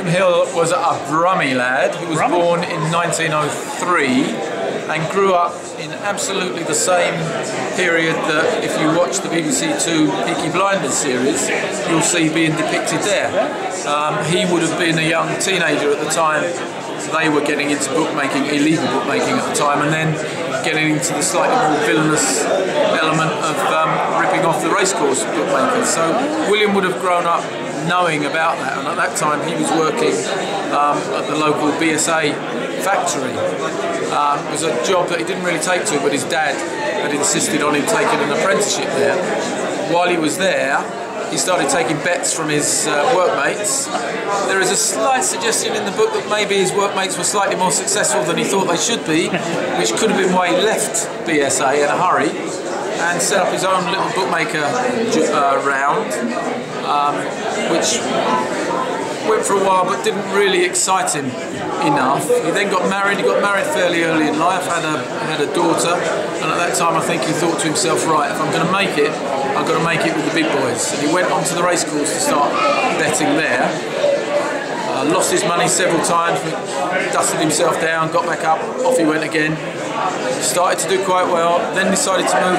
William Hill was a Brummie lad. He was born in 1903 and grew up in absolutely the same period that if you watch the BBC Two Peaky Blinders series, you'll see being depicted there. He would have been a young teenager at the time. They were getting into bookmaking, illegal bookmaking at the time, and then getting into the slightly more villainous element of ripping off the racecourse bookmakers. So William would have grown up knowing about that, and at that time he was working at the local BSA factory. It was a job that he didn't really take to, but his dad had insisted on him taking an apprenticeship there. While he was there, he started taking bets from his workmates. There is a slight suggestion in the book that maybe his workmates were slightly more successful than he thought they should be, which could have been why he left BSA in a hurry and set up his own little bookmaker round, which went for a while but didn't really excite him enough. He then got married. He got married fairly early in life, had a daughter, and at that time I think he thought to himself, right, if I'm going to make it, I've got to make it with the big boys. And he went onto the racecourse to start betting there. Lost his money several times, dusted himself down, got back up, off he went again. Started to do quite well, then decided to move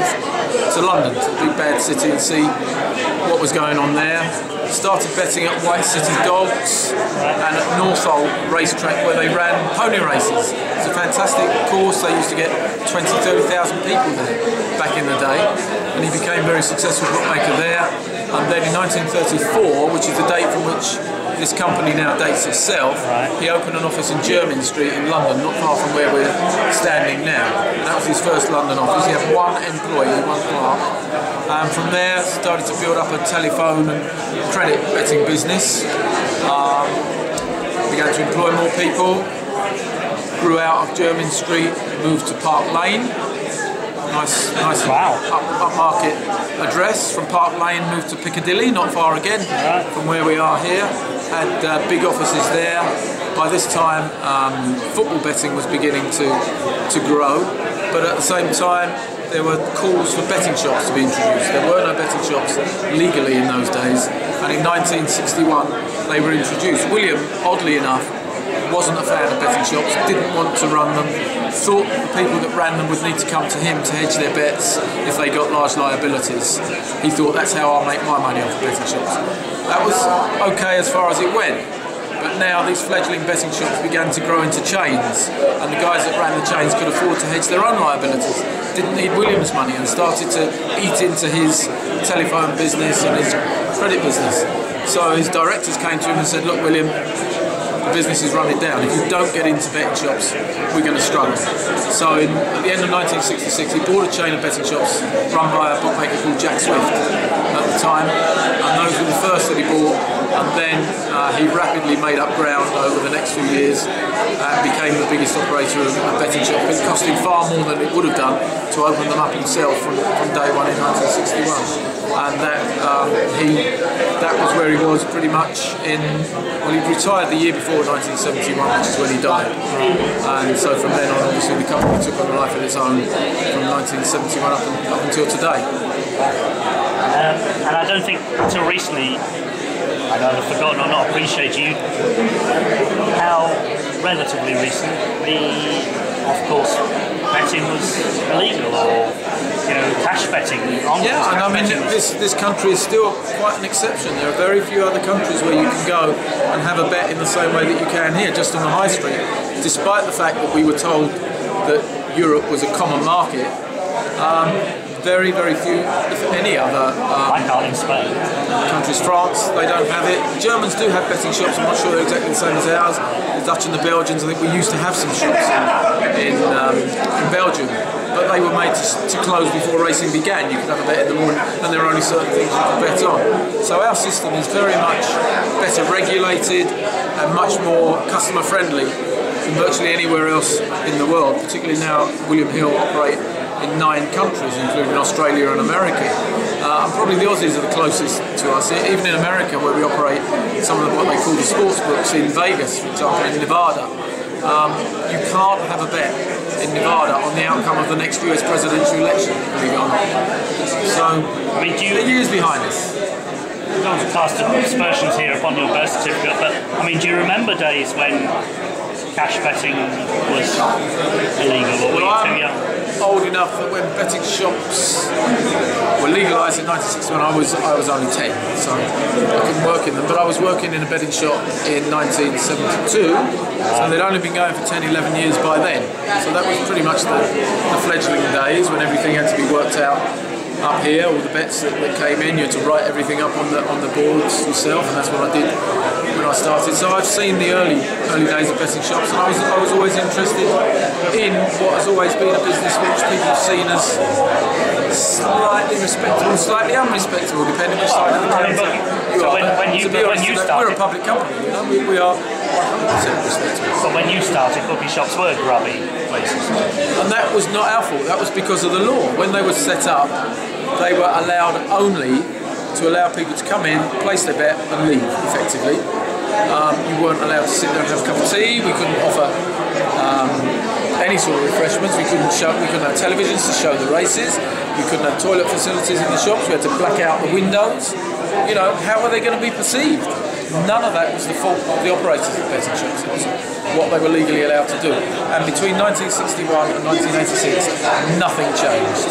to London, to the big bad city, and see what was going on there. Started betting at White City Dogs and at Northolt racetrack where they ran pony races. It's a fantastic course. They used to get 20,000–30,000 people there back in the day, and he became a very successful bookmaker there. And then in 1934, which is the date from which this company now dates itself, he opened an office in Jermyn Street in London, not far from where we're standing now. And that was his first London office. He had one employee, one clerk. And from there, started to build up a telephone and credit betting business. Began to employ more people. Grew out of Jermyn Street, moved to Park Lane. Nice upmarket address. From Park Lane moved to Piccadilly, not far again from where we are here. Had big offices there. By this time, football betting was beginning to grow, but at the same time, there were calls for betting shops to be introduced. There were no betting shops legally in those days, and in 1961 they were introduced. William, oddly enough, wasn't a fan of betting shops, didn't want to run them, thought the people that ran them would need to come to him to hedge their bets if they got large liabilities. He thought, that's how I'll make my money off the betting shops. That was okay as far as it went, but now these fledgling betting shops began to grow into chains, and the guys that ran the chains could afford to hedge their own liabilities, didn't need William's money, and started to eat into his telephone business and his credit business. So his directors came to him and said, look William, the business is running down. If you don't get into betting shops, we're going to struggle. So at the end of 1966, he bought a chain of betting shops run by a bookmaker called Jack Swift at the time, and those were the first that he bought. And then he rapidly made up ground over the next few years and became the biggest operator of betting shops. It cost him far more than it would have done to open them up himself from day one in 1961. And that was where he was pretty much in, well, he retired the year before 1971, which is when he died. And so from then on, obviously the company took on a life of its own from 1971 up until today. And I don't think until recently I'd either forgotten or not appreciated you how relatively recently, of course, betting was illegal, or cash betting. Yeah, and I mean this country is still quite an exception. There are very few other countries where you can go and have a bet in the same way that you can here, just on the high street. Despite the fact that we were told that Europe was a common market, very, very few, if any other in Spain. Countries. France, they don't have it. The Germans do have betting shops. I'm not sure they're exactly the same as ours. The Dutch and the Belgians, I think we used to have some shops in Belgium, but they were made to close before racing began. You could have a bet in the morning, and there are only certain things you could bet on. So our system is very much better regulated and much more customer friendly than virtually anywhere else in the world. Particularly now, William Hill operate in 9 countries, including Australia and America. And probably the Aussies are the closest to us. Even in America, where we operate some of what they call the sports books in Vegas, for example, in Nevada, you can't have a bet in Nevada on the outcome of the next US presidential election, believe it or not. So, they're years behind us. don't want to cast aspersions here upon your birth certificate, but I mean, do you remember days when cash betting was illegal, or were you too young? Old enough that when betting shops were legalised in '96, when I was only 10, so I couldn't work in them. But I was working in a betting shop in 1972, so they'd only been going for 10, 11 years by then. So that was pretty much the fledgling days when everything had to be worked out up here. All the bets that came in, you had to write everything up on the boards yourself, and that's what I did when I started. So I've seen the early days of betting shops, and I was always interested in what has always been a business which people have seen as slightly respectable, slightly unrespectable, depending which side of the counter you are. When you started, we're a public company, you know, we are 100% respectable. But when you started, bookie shops were grubby places. And that was not our fault, that was because of the law. When they were set up, they were allowed only to allow people to come in, place their bet and leave, effectively. You weren't allowed to sit there and have a cup of tea. We couldn't offer any sort of refreshments. We couldn't have televisions to show the races. We couldn't have toilet facilities in the shops. We had to black out the windows. You know, how are they going to be perceived? None of that was the fault of the operators of betting shops. It was what they were legally allowed to do. And between 1961 and 1986, nothing changed.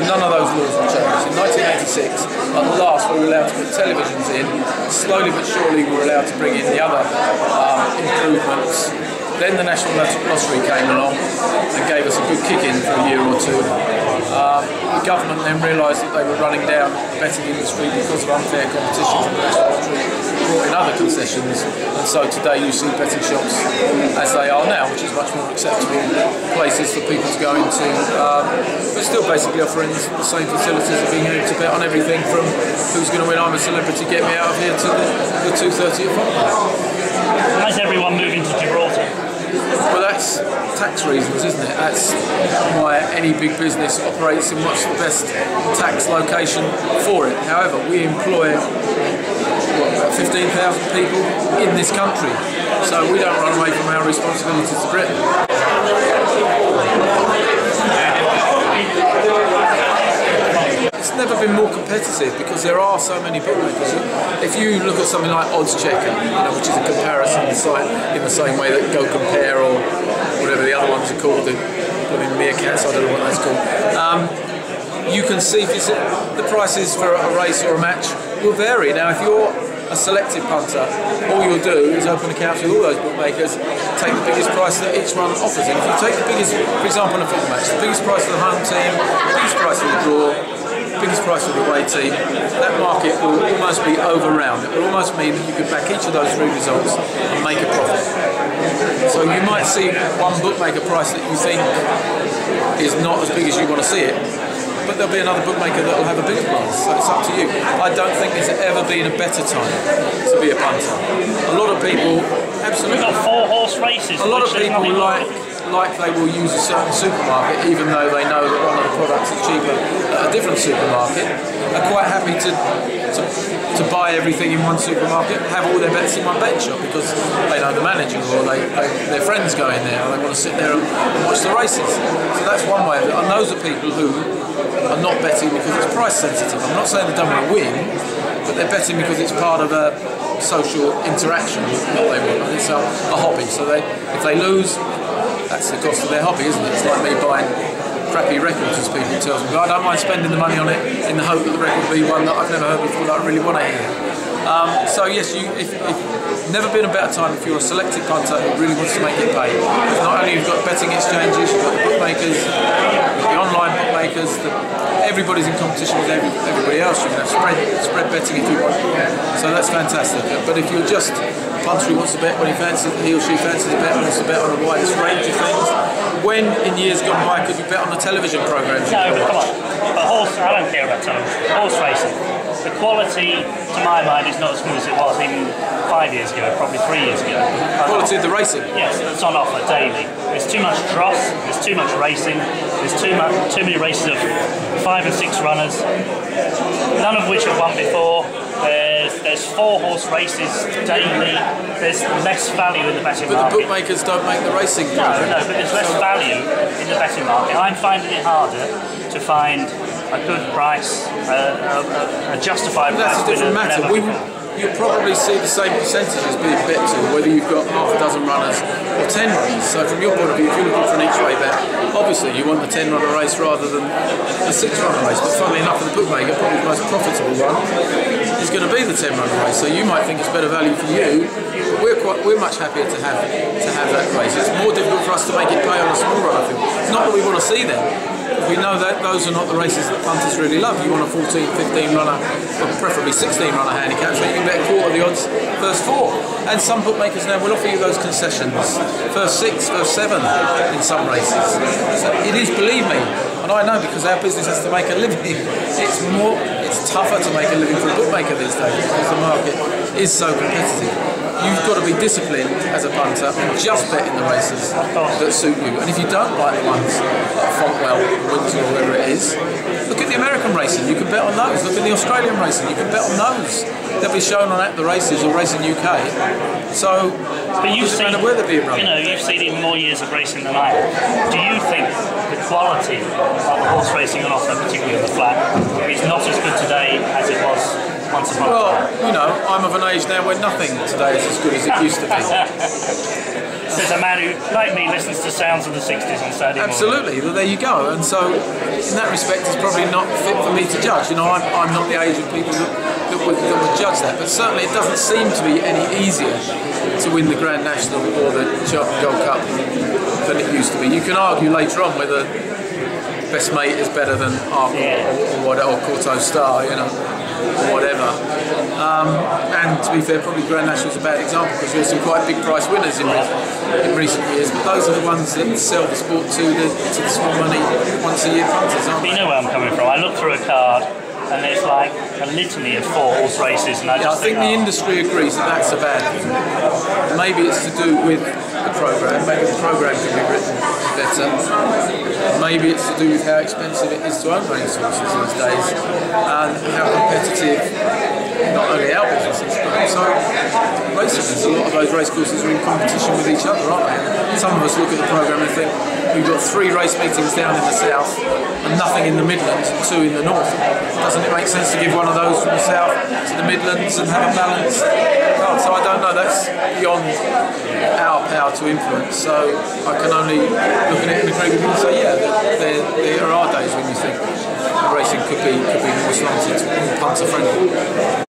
None of those laws were changed. In 1986, at last, we were allowed to put televisions in. Slowly but surely, we were allowed to bring in the other improvements. Then the National Lottery came along and gave us a good kick in for a year or two. The government then realised that they were running down the betting industry because of unfair competition from the National Lottery, brought in other concessions, and so today you see betting shops as they are now, which is much more acceptable places for people to go into, but still basically offering the same facilities of being able to bet on everything from who's going to win I'm a Celebrity, Get Me Out of Here to the 2:30 at Football. Why is everyone moving to Gibraltar? Well, that's tax reasons, isn't it? That's why any big business operates in what's the best tax location for it. However, we employ about 15,000 people in this country, so we don't run away from our responsibilities to Britain. It's never been more competitive because there are so many bookmakers. If you look at something like Odds Checker, you know, which is a comparison site in the same way that Go Compare or whatever the other ones are called, the meerkats, I don't know what that's called. You can see the prices for a race or a match will vary. Now, if you're a selected punter, all you'll do is open accounts with all those bookmakers, take the biggest price that each one offers. And if you take the biggest, for example, in a football match, the biggest price of the home team, the biggest price of the draw, biggest price of the away team, that market will almost be over-round. It will almost mean that you could back each of those three results and make a profit. So you might see one bookmaker price that you think is not as big as you want to see it, but there'll be another bookmaker that will have a bigger price, so it's up to you. I don't think there's ever been a better time to be a punter. A lot of people, absolutely. We've got 4 horse races. A lot of people like they will use a certain supermarket, even though they know that one of the products is cheaper at a different supermarket, are quite happy to buy everything in one supermarket, have all their bets in one bet shop because they know the manager or their friends go in there or they want to sit there and watch the races. So that's one way of it. And those are people who are not betting because it's price sensitive. I'm not saying they don't want to win, but they're betting because it's part of a social interaction with what they want. And it's a hobby. So if they lose, that's the cost of their hobby, isn't it? It's like me buying crappy records, as people tell me. But I don't mind spending the money on it in the hope that the record will be one that I've never heard before that I really want to hear. So yes, if never been a better time if you're a selected punter who really wants to make it pay. Not only you've got betting exchanges, you've got the bookmakers, the online bookmakers, everybody's in competition with everybody else. You can have spread betting if you want. So that's fantastic. But if you're just a punter who wants to bet when he or she fancies a bet, wants to bet on a wide range of things, when in years gone by could you bet on the television programmes? No, but come on. But I don't care about television. Horse racing. The quality, to my mind, is not as good as it was even 5 years ago, probably 3 years ago. The quality of the racing? Yes, it's on offer daily. There's too much dross, there's too much racing, there's too many races of 5 and 6 runners, none of which have won before. There's 4 horse races daily. There's less value in the betting market. But the bookmakers don't make the racing. No, but there's less value in the betting market. I'm finding it harder to find a good price, a justified price. That's a different matter. You'll probably see the same percentages being bet to, whether you've got half a dozen runners or 10 runners. So from your point of view, if you're looking for an each way bet, obviously you want the 10 runner race rather than the 6 runner race. But funnily enough, for the bookmaker, probably the most profitable one is going to be the 10 runner race. So you might think it's better value for you. We're much happier to have that race. It's more difficult for us to make it pay on a small runner field. It's not that we want to see them. We know that those are not the races that punters really love. You want a 14, 15 runner, or preferably 16 runner handicap, so you can bet a quarter of the odds first 4. And some bookmakers now will offer you those concessions, first 6, first 7 in some races. So it is, believe me, and I know because our business has to make a living, it's tougher to make a living for a bookmaker these days because the market is so competitive. You've got to be disciplined as a punter and just bet in the races that suit you. And if you don't like the ones like Fontwell, Windsor, or wherever it is, look at the American racing, you can bet on those. Look at the Australian racing, you can bet on those. They'll be shown on At The Races or Racing UK. So, but you've seen, where they're being run. You know, you've seen even more years of racing than I have. Do you think the quality of the horse racing on offer, particularly on the flat, is not as good today as it was once upon a time? Well, you know, I'm of an age now where nothing today is as good as it used to be. Says a man who, like me, listens to sounds of the 60s on Saturday morning. Absolutely, well, there you go. And so, in that respect, it's probably not fit for me to judge. You know, I'm not the age of people that would judge that. But certainly, it doesn't seem to be any easier to win the Grand National or the Sharpe Gold Cup than it used to be. You can argue later on whether Best Mate is better than Arc or Corto Star, you know, or whatever. And to be fair, probably Grand National's a bad example because there's some quite big price winners in recent years. But those are the ones that sell the sport to the small money once a year punters, aren't they? You know where I'm coming from. I look through a card and there's like a litany of 4 horse races, and I think the industry agrees that that's a bad thing. Maybe it's to do with the programme. Maybe the programme can be written better. Maybe it's to do with how expensive it is to own race horses these days and how competitive not only our businesses but also racing. A lot of those race courses are in competition with each other, aren't they? Some of us look at the programme and think we've got 3 race meetings down in the south and nothing in the Midlands and 2 in the north. Doesn't it make sense to give one of those from the south to the Midlands and have a balance? So I don't know, that's beyond our power to influence. So I can only look at it and agree with you and say, yeah, there are days when you think racing could be more slanted, punter friendly.